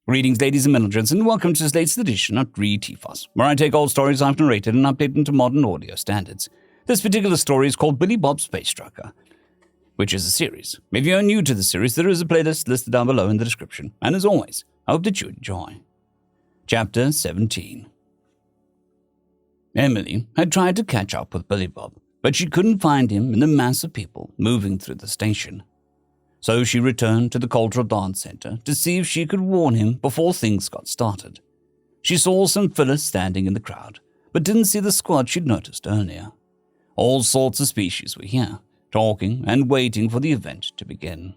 Greetings, ladies and gentlemen, and welcome to this latest edition of GreatGreenGoo, where I take old stories I've narrated and update them to modern audio standards. This particular story is called Billy Bob's Space Trucker, which is a series. If you're new to the series, there is a playlist listed down below in the description, and as always, I hope that you enjoy. Chapter 17. Emily had tried to catch up with Billy Bob, but she couldn't find him in the mass of people moving through the station. So she returned to the Cultural Dance Center to see if she could warn him before things got started. She saw some fillers standing in the crowd, but didn't see the squad she'd noticed earlier. All sorts of species were here, talking and waiting for the event to begin.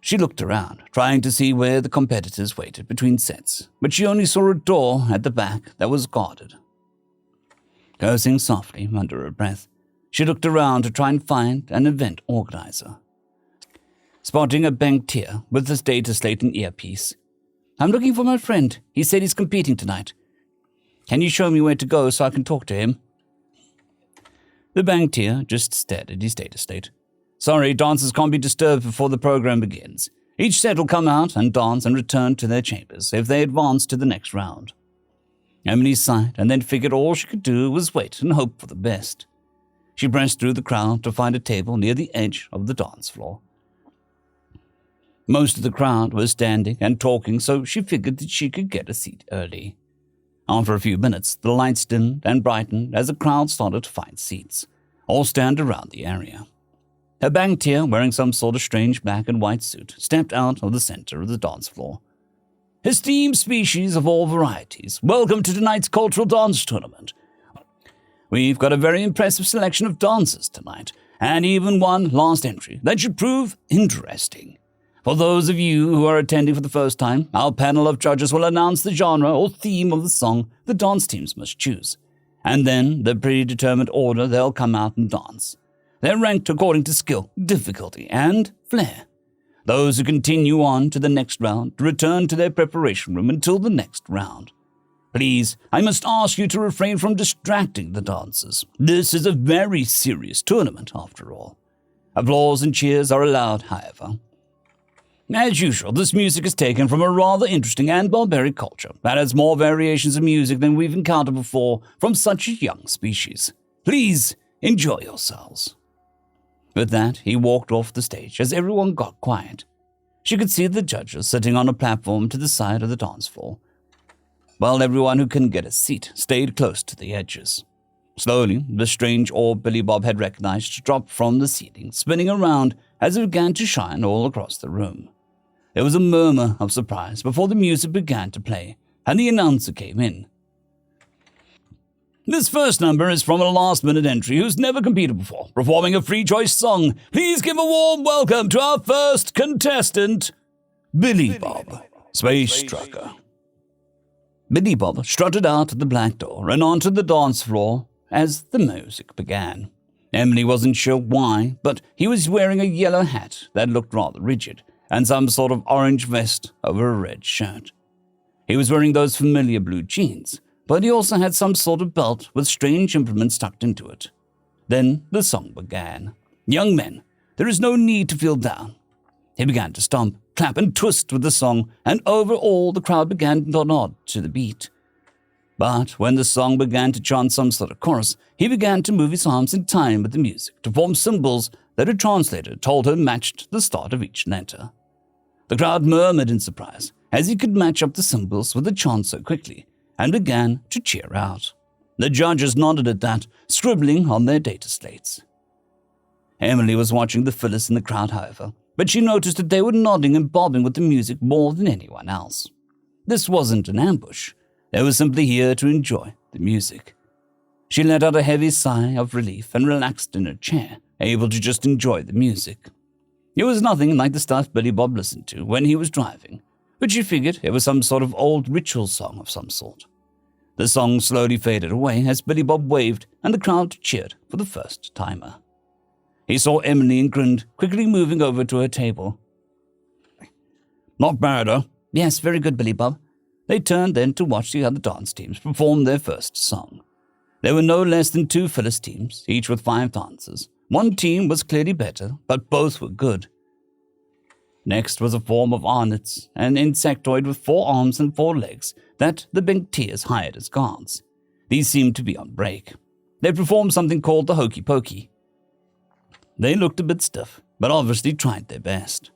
She looked around, trying to see where the competitors waited between sets, but she only saw a door at the back that was guarded. Cursing softly under her breath, she looked around to try and find an event organizer. Spotting a banktier with his data slate and earpiece. "I'm looking for my friend. He said he's competing tonight. Can you show me where to go so I can talk to him?" The banktier just stared at his data slate. "Sorry, dancers can't be disturbed before the program begins. Each set will come out and dance and return to their chambers if they advance to the next round." Emily sighed and then figured all she could do was wait and hope for the best. She pressed through the crowd to find a table near the edge of the dance floor. Most of the crowd was standing and talking, so she figured that she could get a seat early. After a few minutes, the lights dimmed and brightened as the crowd started to find seats, all stand around the area. A banktier, wearing some sort of strange black and white suit, stepped out of the center of the dance floor. "Esteemed species of all varieties, welcome to tonight's cultural dance tournament. We've got a very impressive selection of dancers tonight, and even one last entry that should prove interesting. For those of you who are attending for the first time, our panel of judges will announce the genre or theme of the song the dance teams must choose, and then the predetermined order they'll come out and dance. They're ranked according to skill, difficulty, and flair. Those who continue on to the next round return to their preparation room until the next round. Please, I must ask you to refrain from distracting the dancers. This is a very serious tournament, after all. Applause and cheers are allowed, however. As usual, this music is taken from a rather interesting and barbaric culture that has more variations of music than we've encountered before from such a young species. Please enjoy yourselves." With that, he walked off the stage as everyone got quiet. She could see the judges sitting on a platform to the side of the dance floor, while everyone who couldn't get a seat stayed close to the edges. Slowly, the strange orb Billy Bob had recognized dropped from the ceiling, spinning around as it began to shine all across the room. There was a murmur of surprise before the music began to play, and the announcer came in. "This first number is from a last-minute entry who's never competed before, performing a free-choice song. Please give a warm welcome to our first contestant, Billy Bob, Space Trucker." Billy Bob strutted out of the black door and onto the dance floor as the music began. Emily wasn't sure why, but he was wearing a yellow hat that looked rather rigid, and some sort of orange vest over a red shirt. He was wearing those familiar blue jeans, but he also had some sort of belt with strange implements tucked into it. Then the song began. "Young men, there is no need to feel down." He began to stomp, clap, and twist with the song, and overall the crowd began to nod to the beat. But when the song began to chant some sort of chorus, he began to move his arms in time with the music to form symbols that a translator told her matched the start of each letter. The crowd murmured in surprise as he could match up the symbols with the chant so quickly and began to cheer out. The judges nodded at that, scribbling on their data slates. Emily was watching the fillers in the crowd, however, but she noticed that they were nodding and bobbing with the music more than anyone else. This wasn't an ambush. They were simply here to enjoy the music. She let out a heavy sigh of relief and relaxed in her chair, able to just enjoy the music. It was nothing like the stuff Billy Bob listened to when he was driving, but she figured it was some sort of old ritual song of some sort. The song slowly faded away as Billy Bob waved and the crowd cheered for the first timer. He saw Emily and grinned, quickly moving over to her table. "Not bad, huh?" "Yes, very good, Billy Bob." They turned then to watch the other dance teams perform their first song. There were no less than 2 Phyllis teams, each with 5 dancers. One team was clearly better, but both were good. Next was a form of Arnholtz, an insectoid with 4 arms and 4 legs that the Benetiers hired as guards. These seemed to be on break. They performed something called the hokey pokey. They looked a bit stiff, but obviously tried their best.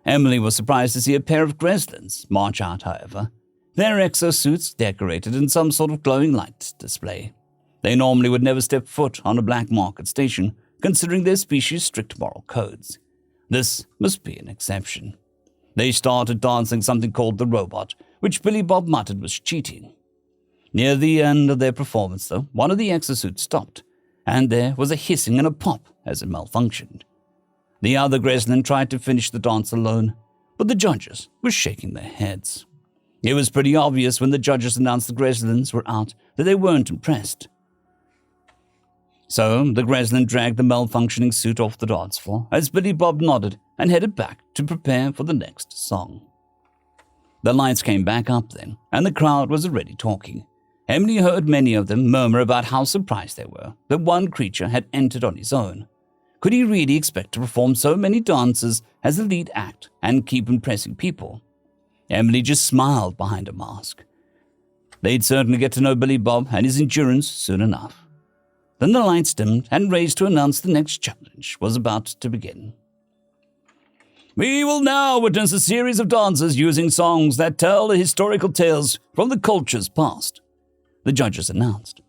Emily was surprised to see a pair of Greslins march out, however, their exosuits decorated in some sort of glowing light display. They normally would never step foot on a black market station, considering their species' strict moral codes. This must be an exception. They started dancing something called the robot, which Billy Bob muttered was cheating. Near the end of their performance, though, one of the exosuits stopped, and there was a hissing and a pop as it malfunctioned. The other Greslin tried to finish the dance alone, but the judges were shaking their heads. It was pretty obvious when the judges announced the Greslins were out that they weren't impressed. So the Greslin dragged the malfunctioning suit off the dance floor as Billy Bob nodded and headed back to prepare for the next song. The lights came back up then, and the crowd was already talking. Emily heard many of them murmur about how surprised they were that one creature had entered on his own. Could he really expect to perform so many dances as the lead act and keep impressing people? Emily just smiled behind a mask. They'd certainly get to know Billy Bob and his endurance soon enough. Then the lights dimmed and raised to announce the next challenge was about to begin. We will now witness a series of dances using songs that tell historical tales from the culture's past, the judges announced.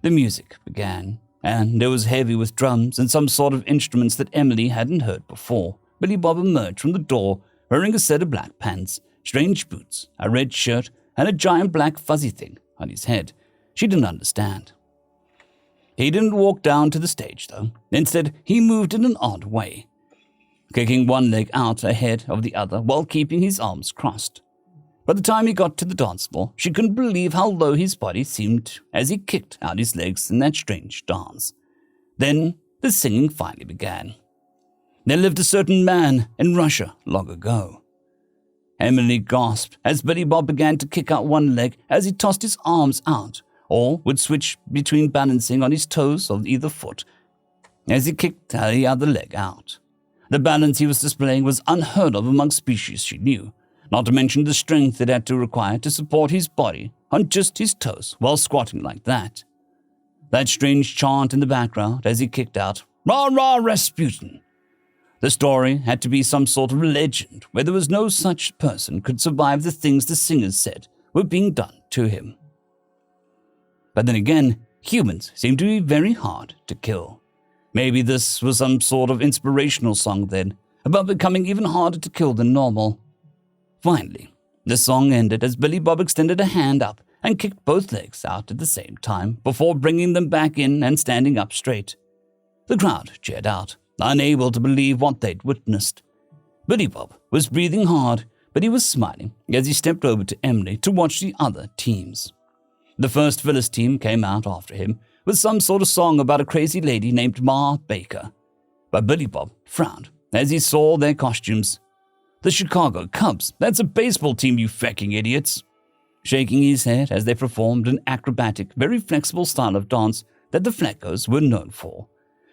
The music began, and it was heavy with drums and some sort of instruments that Emily hadn't heard before. Billy Bob emerged from the door wearing a set of black pants, strange boots, a red shirt, and a giant black fuzzy thing on his head. She didn't understand. He didn't walk down to the stage, though. Instead, he moved in an odd way, kicking one leg out ahead of the other while keeping his arms crossed. By the time he got to the dance floor, she couldn't believe how low his body seemed as he kicked out his legs in that strange dance. Then the singing finally began. There lived a certain man in Russia long ago. Emily gasped as Billy Bob began to kick out one leg as he tossed his arms out, or would switch between balancing on his toes of either foot as he kicked the other leg out. The balance he was displaying was unheard of among species she knew, not to mention the strength it had to require to support his body on just his toes while squatting like that. That strange chant in the background as he kicked out, "Rah, rah, Rasputin." The story had to be some sort of legend where there was no such person could survive the things the singers said were being done to him. But then again, humans seem to be very hard to kill. Maybe this was some sort of inspirational song then, about becoming even harder to kill than normal. Finally, the song ended as Billy Bob extended a hand up and kicked both legs out at the same time before bringing them back in and standing up straight. The crowd cheered out, unable to believe what they'd witnessed. Billy Bob was breathing hard, but he was smiling as he stepped over to Emily to watch the other teams. The first Phyllis team came out after him with some sort of song about a crazy lady named Ma Baker. But Billy Bob frowned as he saw their costumes. The Chicago Cubs, that's a baseball team, you fecking idiots. Shaking his head as they performed an acrobatic, very flexible style of dance that the Fleckos were known for.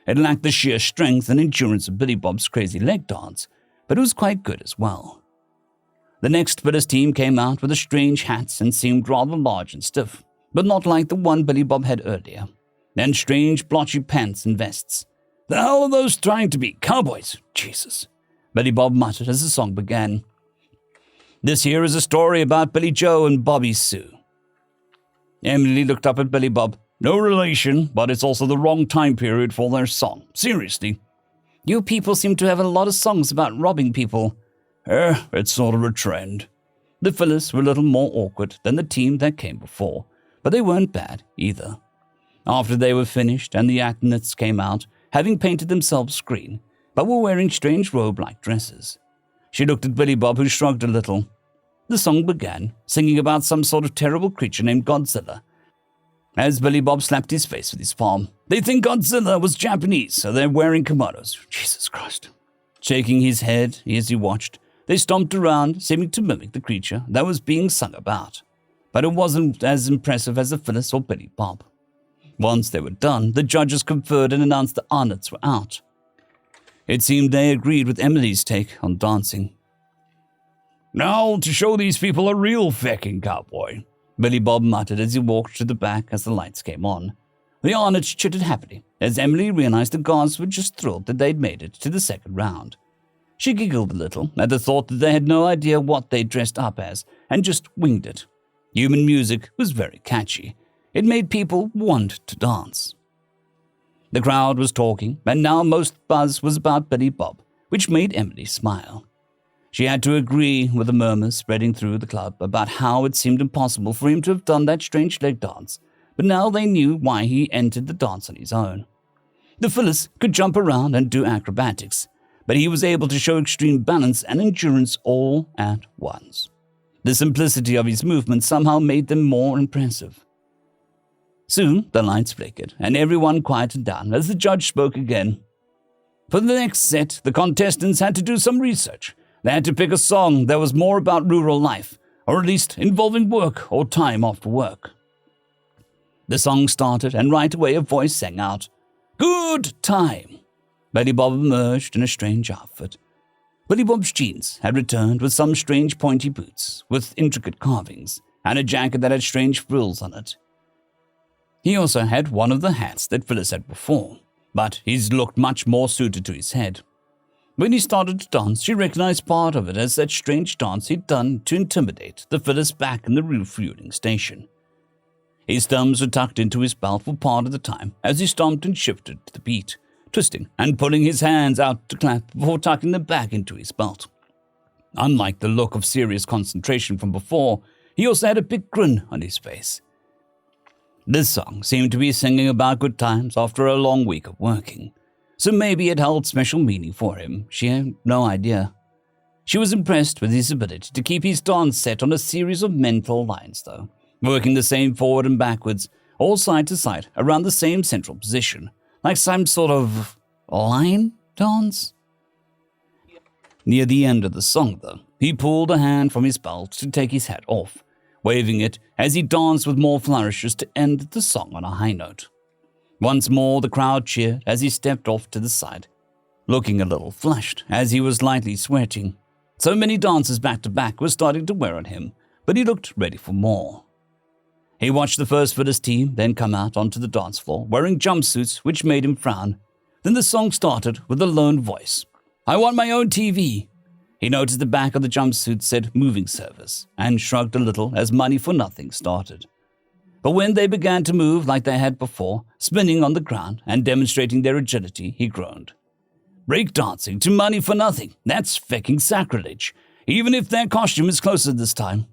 It lacked the sheer strength and endurance of Billy Bob's crazy leg dance, but it was quite good as well. The next Phyllis team came out with the strange hats and seemed rather large and stiff, but not like the one Billy Bob had earlier, and strange blotchy pants and vests. The hell are those trying to be? Cowboys? Jesus, Billy Bob muttered as the song began. This here is a story about Billy Joe and Bobby Sue. Emily looked up at Billy Bob. No relation, but it's also the wrong time period for their song. Seriously. You people seem to have a lot of songs about robbing people. It's sort of a trend. The Phyllis were a little more awkward than the team that came before, but they weren't bad either. After they were finished and the Arnholtz came out, having painted themselves green, but were wearing strange robe-like dresses. She looked at Billy Bob, who shrugged a little. The song began, singing about some sort of terrible creature named Godzilla. As Billy Bob slapped his face with his palm, they think Godzilla was Japanese, so they're wearing kimonos. Jesus Christ. Shaking his head as he watched, they stomped around, seeming to mimic the creature that was being sung about. But it wasn't as impressive as the Phyllis or Billy Bob. Once they were done, the judges conferred and announced the Arnholtz were out. It seemed they agreed with Emily's take on dancing. "Now to show these people a real fecking cowboy," Billy Bob muttered as he walked to the back as the lights came on. The Arnott's chittered happily as Emily realized the guards were just thrilled that they'd made it to the second round. She giggled a little at the thought that they had no idea what they'd dressed up as and just winged it. Human music was very catchy. It made people want to dance. The crowd was talking, and now most buzz was about Billy Bob, which made Emily smile. She had to agree with the murmurs spreading through the club about how it seemed impossible for him to have done that strange leg dance, but now they knew why he entered the dance on his own. The Phyllis could jump around and do acrobatics, but he was able to show extreme balance and endurance all at once. The simplicity of his movements somehow made them more impressive. Soon the lights flickered, and everyone quieted down as the judge spoke again. For the next set, the contestants had to do some research. They had to pick a song that was more about rural life, or at least involving work or time after work. The song started, and right away a voice sang out, "Good time!" Billy Bob emerged in a strange outfit. Billy Bob's jeans had returned with some strange pointy boots with intricate carvings, and a jacket that had strange frills on it. He also had one of the hats that Phyllis had before, but his looked much more suited to his head. When he started to dance, she recognized part of it as that strange dance he'd done to intimidate the Phyllis back in the refueling station. His thumbs were tucked into his belt for part of the time as he stomped and shifted to the beat, twisting and pulling his hands out to clap before tucking them back into his belt. Unlike the look of serious concentration from before, he also had a big grin on his face. This song seemed to be singing about good times after a long week of working, so maybe it held special meaning for him. She had no idea. She was impressed with his ability to keep his dance set on a series of mental lines, though, working the same forward and backwards, all side to side, around the same central position, like some sort of line dance. Near the end of the song, though, he pulled a hand from his belt to take his hat off, waving it as he danced with more flourishes to end the song on a high note. Once more the crowd cheered as he stepped off to the side, looking a little flushed as he was lightly sweating. So many dances back to back were starting to wear on him, but he looked ready for more. He watched the first Phyllis team then come out onto the dance floor wearing jumpsuits, which made him frown. Then the song started with a lone voice. "I want my own TV." He noticed the back of the jumpsuit said moving service and shrugged a little as Money for Nothing started. But when they began to move like they had before, spinning on the ground and demonstrating their agility, he groaned. "Breakdancing to Money for Nothing, that's fecking sacrilege, even if their costume is closer this time."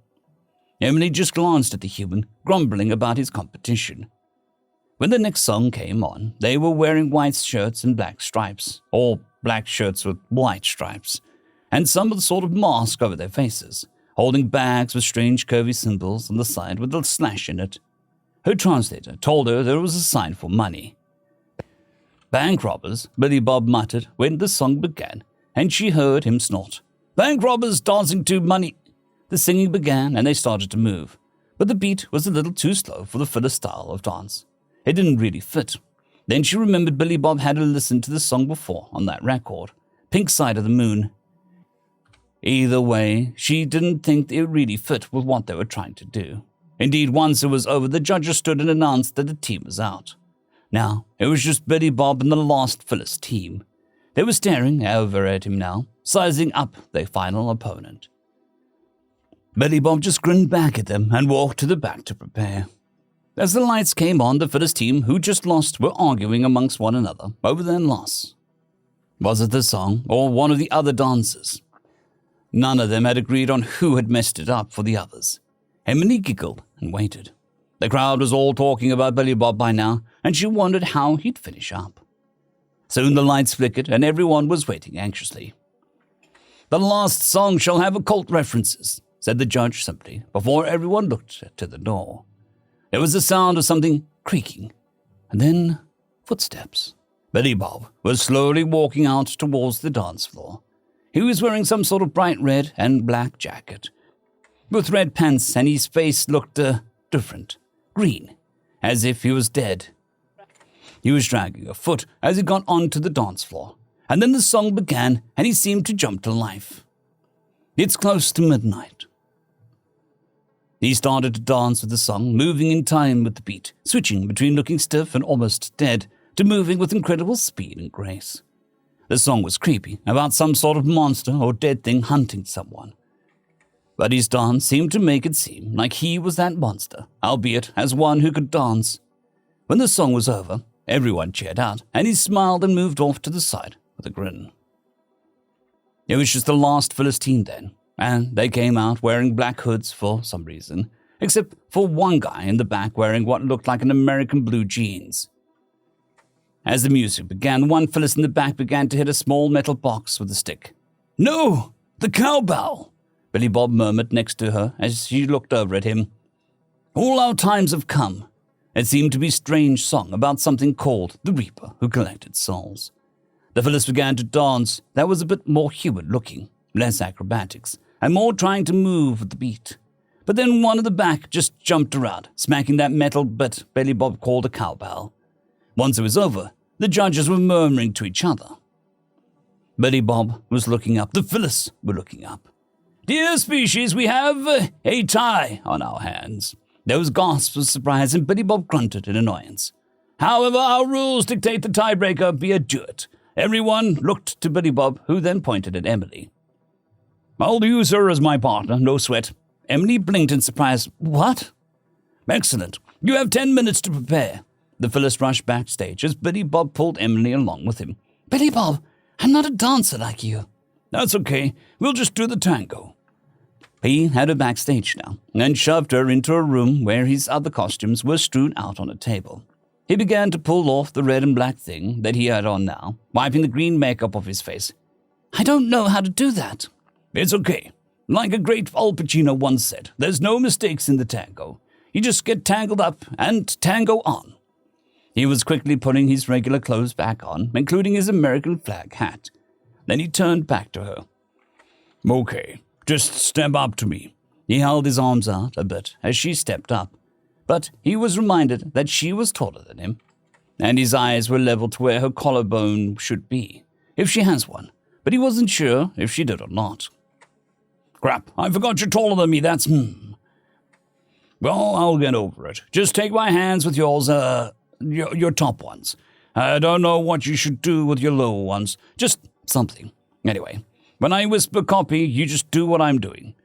Emily just glanced at the human, grumbling about his competition. When the next song came on, they were wearing white shirts and black stripes, or black shirts with white stripes, and some sort of mask over their faces, holding bags with strange curvy symbols on the side with a slash in it. Her translator told her there was a sign for money. "Bank robbers," Billy Bob muttered when the song began, and she heard him snort. "Bank robbers dancing to money." The singing began and they started to move, but the beat was a little too slow for the Phyllis style of dance. It didn't really fit. Then she remembered Billy Bob had listened to the song before on that record, Pink Side of the Moon. Either way, she didn't think it really fit with what they were trying to do. Indeed, once it was over, the judges stood and announced that the team was out. Now, it was just Billy Bob and the last Phyllis team. They were staring over at him now, sizing up their final opponent. Billy Bob just grinned back at them and walked to the back to prepare. As the lights came on, the Phyllis team, who just lost, were arguing amongst one another over their loss. Was it the song or one of the other dancers? None of them had agreed on who had messed it up for the others. Emily giggled and waited. The crowd was all talking about Billy Bob by now, and she wondered how he'd finish up. Soon the lights flickered, and everyone was waiting anxiously. "The last song shall have occult references," said the judge simply, before everyone looked to the door. There was the sound of something creaking, and then footsteps. Billy Bob was slowly walking out towards the dance floor. He was wearing some sort of bright red and black jacket, with red pants, and his face looked different, green, as if he was dead. He was dragging a foot as he got onto the dance floor, and then the song began and he seemed to jump to life. It's close to midnight. He started to dance with the song, moving in time with the beat, switching between looking stiff and almost dead to moving with incredible speed and grace. The song was creepy, about some sort of monster or dead thing hunting someone. But his dance seemed to make it seem like he was that monster, albeit as one who could dance. When the song was over, everyone cheered out, and he smiled and moved off to the side with a grin. It was just the last Philistine then, and they came out wearing black hoods for some reason, except for one guy in the back wearing what looked like an American blue jeans. As the music began, one Philist in the back began to hit a small metal box with a stick. "No, the cowbell," Billy Bob murmured next to her as she looked over at him. "All our times have come." It seemed to be a strange song about something called the Reaper who collected souls. The Philist began to dance that was a bit more human-looking, less acrobatics, and more trying to move with the beat. But then one of the back just jumped around, smacking that metal bit Billy Bob called a cowbell. Once it was over, the judges were murmuring to each other. Billy Bob was looking up. The Philists were looking up. "Dear species, we have a tie on our hands." There was gasps of surprise, and Billy Bob grunted in annoyance. "However, our rules dictate the tiebreaker be a duet." Everyone looked to Billy Bob, who then pointed at Emily. "I'll use her as my partner, no sweat." Emily blinked in surprise. "What?" "Excellent. You have 10 minutes to prepare." The Philist rushed backstage as Billy Bob pulled Emily along with him. "Billy Bob, I'm not a dancer like you." "That's okay. We'll just do the tango." He had her backstage now and shoved her into a room where his other costumes were strewn out on a table. He began to pull off the red and black thing that he had on now, wiping the green makeup off his face. "I don't know how to do that." "It's okay. Like a great Al Pacino once said, there's no mistakes in the tango. You just get tangled up and tango on." He was quickly putting his regular clothes back on, including his American flag hat. Then he turned back to her. "Okay, just step up to me." He held his arms out a bit as she stepped up, but he was reminded that she was taller than him, and his eyes were leveled to where her collarbone should be, if she has one, but he wasn't sure if she did or not. "Crap, I forgot you're taller than me, that's Well, I'll get over it. Just take my hands with yours, your top ones. I don't know what you should do with your lower ones, just something. Anyway, when I whisper copy, you just do what I'm doing.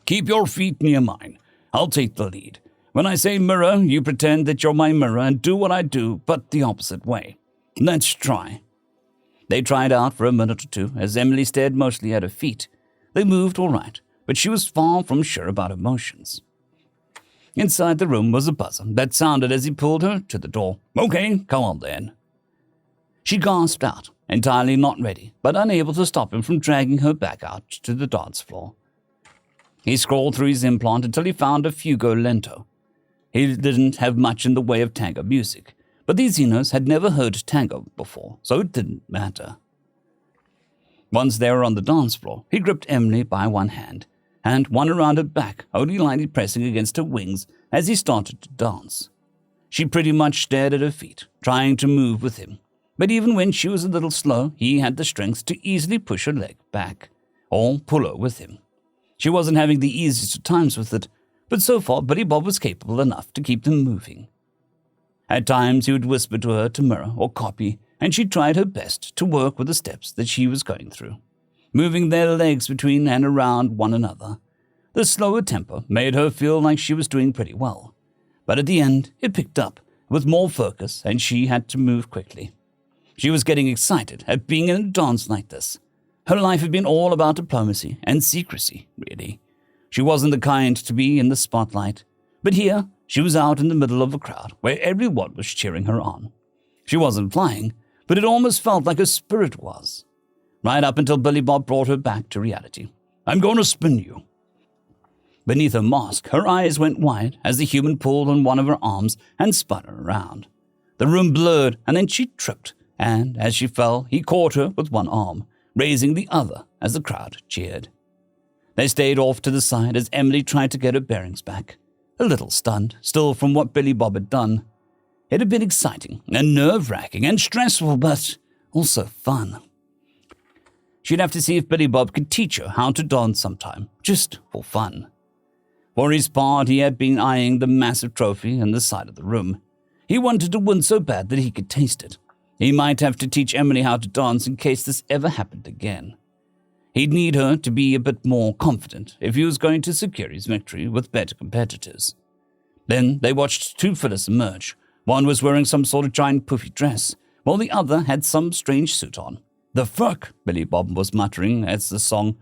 Keep your feet near mine. I'll take the lead. When I say mirror, you pretend that you're my mirror and do what I do, but the opposite way. Let's try." They tried out for a minute or two as Emily stared mostly at her feet. They moved all right, but she was far from sure about her motions. Inside the room was a buzzer that sounded as he pulled her to the door. "Okay, come on then." She gasped out, entirely not ready, but unable to stop him from dragging her back out to the dance floor. He scrolled through his implant until he found a fugo lento. He didn't have much in the way of tango music, but these Xenos had never heard tango before, so it didn't matter. Once they were on the dance floor, he gripped Emily by one hand, and one around her back, only lightly pressing against her wings as he started to dance. She pretty much stared at her feet, trying to move with him, but even when she was a little slow, he had the strength to easily push her leg back, or pull her with him. She wasn't having the easiest of times with it, but so far Billy Bob was capable enough to keep them moving. At times he would whisper to her to mirror or copy, and she tried her best to work with the steps that she was going through, moving their legs between and around one another. The slower tempo made her feel like she was doing pretty well, but at the end it picked up with more focus and she had to move quickly. She was getting excited at being in a dance like this. Her life had been all about diplomacy and secrecy, really. She wasn't the kind to be in the spotlight, but here she was out in the middle of a crowd where everyone was cheering her on. She wasn't flying, but it almost felt like her spirit was. Right up until Billy Bob brought her back to reality. "I'm going to spin you." Beneath her mask, her eyes went wide as the human pulled on one of her arms and spun her around. The room blurred, and then she tripped, and as she fell, he caught her with one arm, raising the other as the crowd cheered. They stayed off to the side as Emily tried to get her bearings back, a little stunned still from what Billy Bob had done. It had been exciting and nerve-wracking and stressful, but also fun. She'd have to see if Billy Bob could teach her how to dance sometime, just for fun. For his part, he had been eyeing the massive trophy in the side of the room. He wanted to win so bad that he could taste it. He might have to teach Emily how to dance in case this ever happened again. He'd need her to be a bit more confident if he was going to secure his victory with better competitors. Then they watched two fellas emerge. One was wearing some sort of giant poofy dress, while the other had some strange suit on. "The fuck?" Billy Bob was muttering as the song.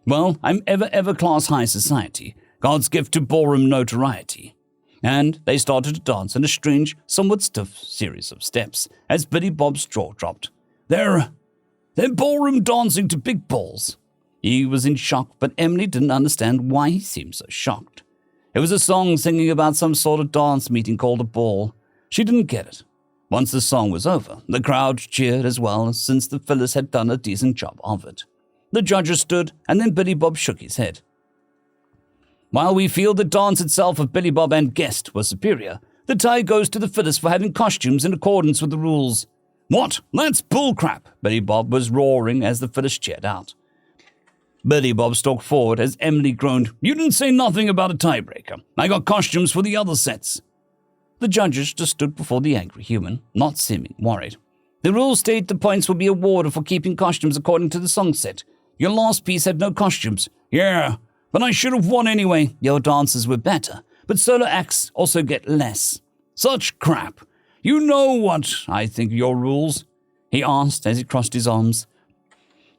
"Well, I'm ever class high society, God's gift to ballroom notoriety." And they started to dance in a strange, somewhat stiff series of steps as Billy Bob's jaw dropped. They're ballroom dancing to big balls. He was in shock, but Emily didn't understand why he seemed so shocked. It was a song singing about some sort of dance meeting called a ball. She didn't get it. Once the song was over, the crowd cheered as well, since the fellas had done a decent job of it. The judges stood, and then Billy Bob shook his head. "While we feel the dance itself of Billy Bob and guest was superior, the tie goes to the fellas for having costumes in accordance with the rules." "What? That's bullcrap!" Billy Bob was roaring as the fellas cheered out. Billy Bob stalked forward as Emily groaned, "You didn't say nothing about a tiebreaker. I got costumes for the other sets." The judges just stood before the angry human, not seeming worried. "The rules state the points will be awarded for keeping costumes according to the song set. Your last piece had no costumes." "Yeah, but I should have won anyway." "Your dances were better, but solo acts also get less." "Such crap. You know what I think of your rules?" he asked as he crossed his arms.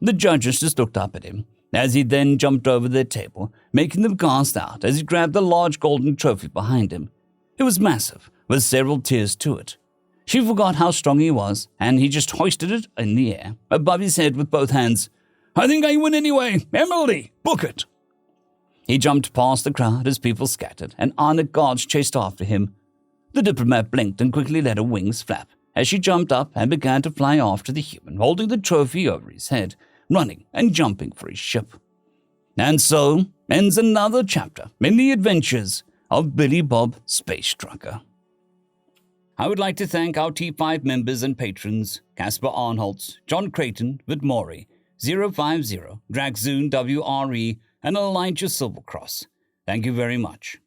The judges just looked up at him, as he then jumped over their table, making them gasp out as he grabbed the large golden trophy behind him. It was massive, with several tiers to it. She forgot how strong he was, and he just hoisted it in the air, above his head with both hands. "I think I win anyway. Emily, book it." He jumped past the crowd as people scattered, and armored guards chased after him. The diplomat blinked and quickly let her wings flap as she jumped up and began to fly after the human, holding the trophy over his head, running and jumping for his ship. And so ends another chapter in the adventures of Billy Bob Space Trucker. I would like to thank our T5 members and patrons, Casper Arnholtz, Jon Creighton, W.R.E, 050, Dragzoon W.R.E, and Elijah Silvercross. Thank you very much.